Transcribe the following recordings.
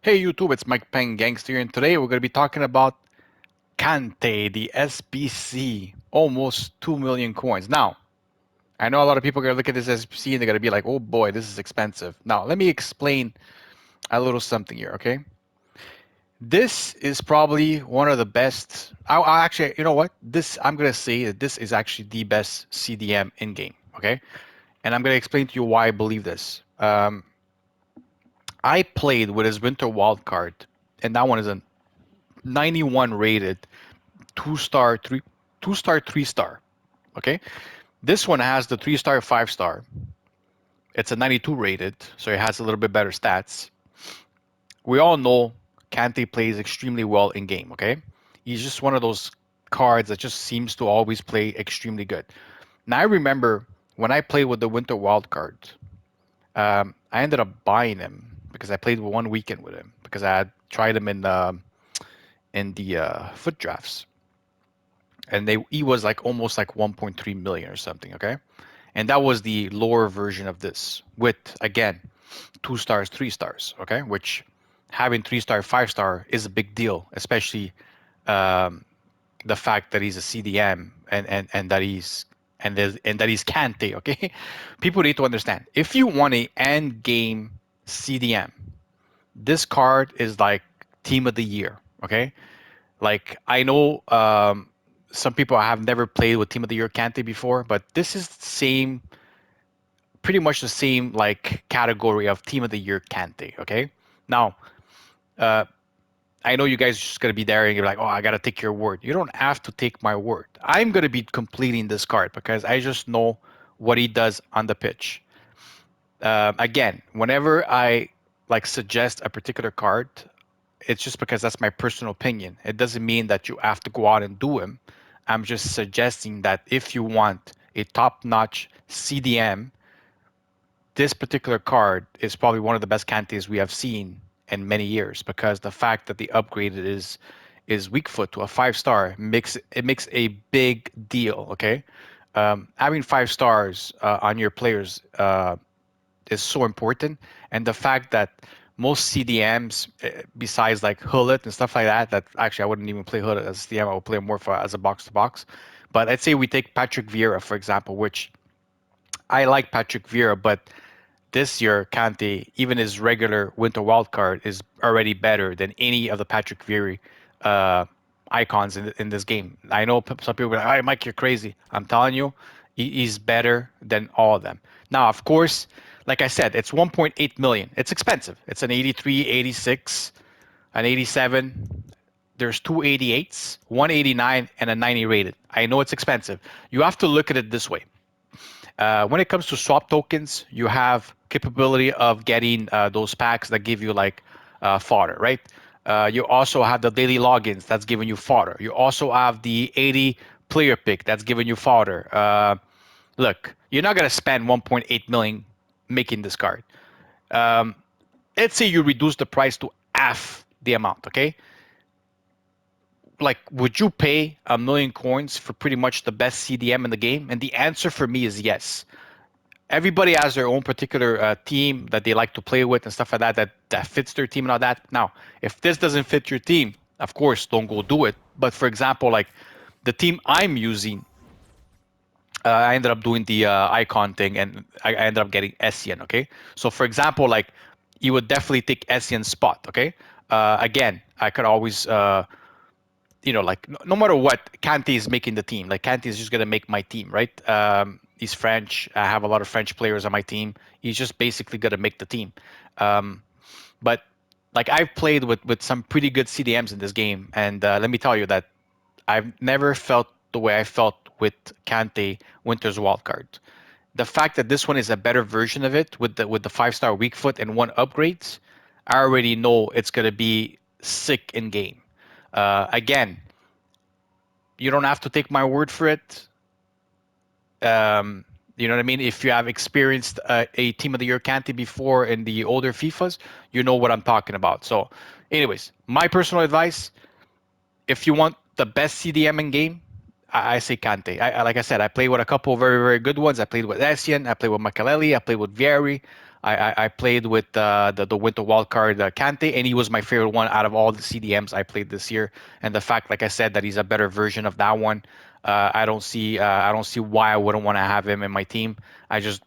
Hey YouTube, it's Mike Peng Gangster, and today we're going to be talking about Kante, the SBC, almost 2 million coins. Now, I know a lot of people are going to look at this SBC and they're going to be like, oh boy, this is expensive. Now, let me explain a little something here, okay? This is probably one of the best. I actually, you know what? I'm going to say that this is actually the best CDM in game, okay? And I'm going to explain to you why I believe this. I played with his Winter Wild card, and that one is a 91 rated two-star, two-star, three-star. Okay, this one has the three-star, five-star. It's a 92 rated, so it has a little bit better stats. We all know Kante plays extremely well in game. Okay, he's just one of those cards that just seems to always play extremely good. Now I remember when I played with the Winter Wild card, I ended up buying him because I played one weekend with him because I had tried him in the foot drafts, and he was like almost like 1.3 million or something. Okay, and that was the lower version of this with, again, two stars, three stars. Okay, which having three-star, five-star is a big deal, especially um, the fact that he's a CDM and that he's Kante. Okay, people need to understand, if you want a end game CDM, this card is like team of the year. Okay, like I know some people have never played with Team of the Year Kante before, but this is the same, pretty much the same like category of Team of the Year Kante. Okay, now uh, I know you guys are just gonna be there and you're like, oh, I gotta take your word. You don't have to take my word. I'm gonna be completing this card because I just know what he does on the pitch. Again, whenever I like suggest a particular card, it's just because that's my personal opinion. It doesn't mean that you have to go out and do him. I'm just suggesting that if you want a top-notch CDM, this particular card is probably one of the best Kantes we have seen in many years, because the fact that the upgraded is weak foot to a five-star makes a big deal. Okay, having five stars on your players is so important. And the fact that most CDMs, besides like Hullet and stuff like that, that actually I wouldn't even play Hullet as a CDM, I would play more as a box to box. But let's say we take Patrick Vieira, for example, which I like Patrick Vieira, but this year, Kante, even his regular Winter Wild card, is already better than any of the Patrick Vieira uh, icons in this game. I know some people are like, "Hey, Mike, you're crazy." I'm telling you, he's better than all of them. Now, of course, like I said, it's 1.8 million. It's expensive. It's an 83, 86, an 87. There's two 88s, 189, and a 90 rated. I know it's expensive. You have to look at it this way. When it comes to swap tokens, you have capability of getting those packs that give you like fodder, right? You also have the daily logins that's giving you fodder. You also have the 80 player pick that's giving you fodder. Look, you're not gonna spend 1.8 million making this card. Um, let's say you reduce the price to half the amount, okay? Like, would you pay 1 million coins for pretty much the best CDM in the game? And the answer for me is yes. Everybody has their own particular team that they like to play with and stuff like that, that fits their team and all that. Now, if this doesn't fit your team, of course, don't go do it. But for example, like the team I'm using, I ended up doing the icon thing, and I ended up getting Essien. Okay, so for example, like you would definitely take Essien's spot. Okay, again, I could always like no matter what, Kante is making the team. Like Kante is just gonna make my team, right? He's French. I have a lot of French players on my team. He's just basically gonna make the team. Um, but like I've played with some pretty good CDMs in this game, and let me tell you that I've never felt the way I felt with Kante Winter's Wildcard. The fact that this one is a better version of it with the five-star weak foot and one upgrades, I already know it's gonna be sick in game. Again, you don't have to take my word for it. Um, you know what I mean? If you have experienced a Team of the Year Kante before in the older FIFAs, you know what I'm talking about. So, anyways, my personal advice: if you want the best CDM in game, I say Kante. Like I said, I played with a couple of very, very good ones. I played with Essien, I played with Makaleli, I played with Vieri. I played with the winter wild card Kante, and he was my favorite one out of all the CDMs I played this year. And the fact, like I said, that he's a better version of that one, I don't see why I wouldn't want to have him in my team. I just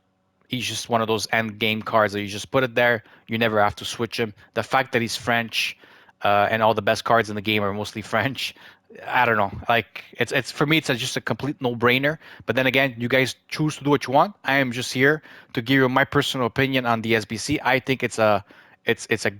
He's just one of those end game cards that you just put it there. You never have to switch him. The fact that he's French, and all the best cards in the game are mostly French. I don't know. Like it's for me, it's just a complete no-brainer. But then again, you guys choose to do what you want. I am just here to give you my personal opinion on the SBC. I think it's a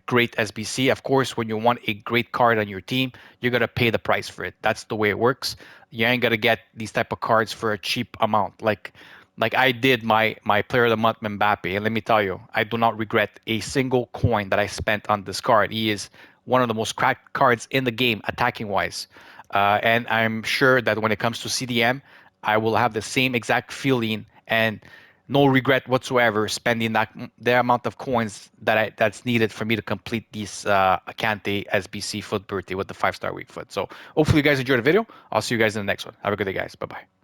great SBC. Of course, when you want a great card on your team, you gotta pay the price for it. That's the way it works. You ain't gonna get these type of cards for a cheap amount. Like I did my player of the month Mbappe, and let me tell you, I do not regret a single coin that I spent on this card. He is one of the most cracked cards in the game, attacking wise. And I'm sure that when it comes to CDM, I will have the same exact feeling and no regret whatsoever spending the amount of coins that's needed for me to complete this Kante SBC foot birthday with the 5-star weak foot. So hopefully you guys enjoyed the video. I'll see you guys in the next one. Have a good day, guys. Bye bye.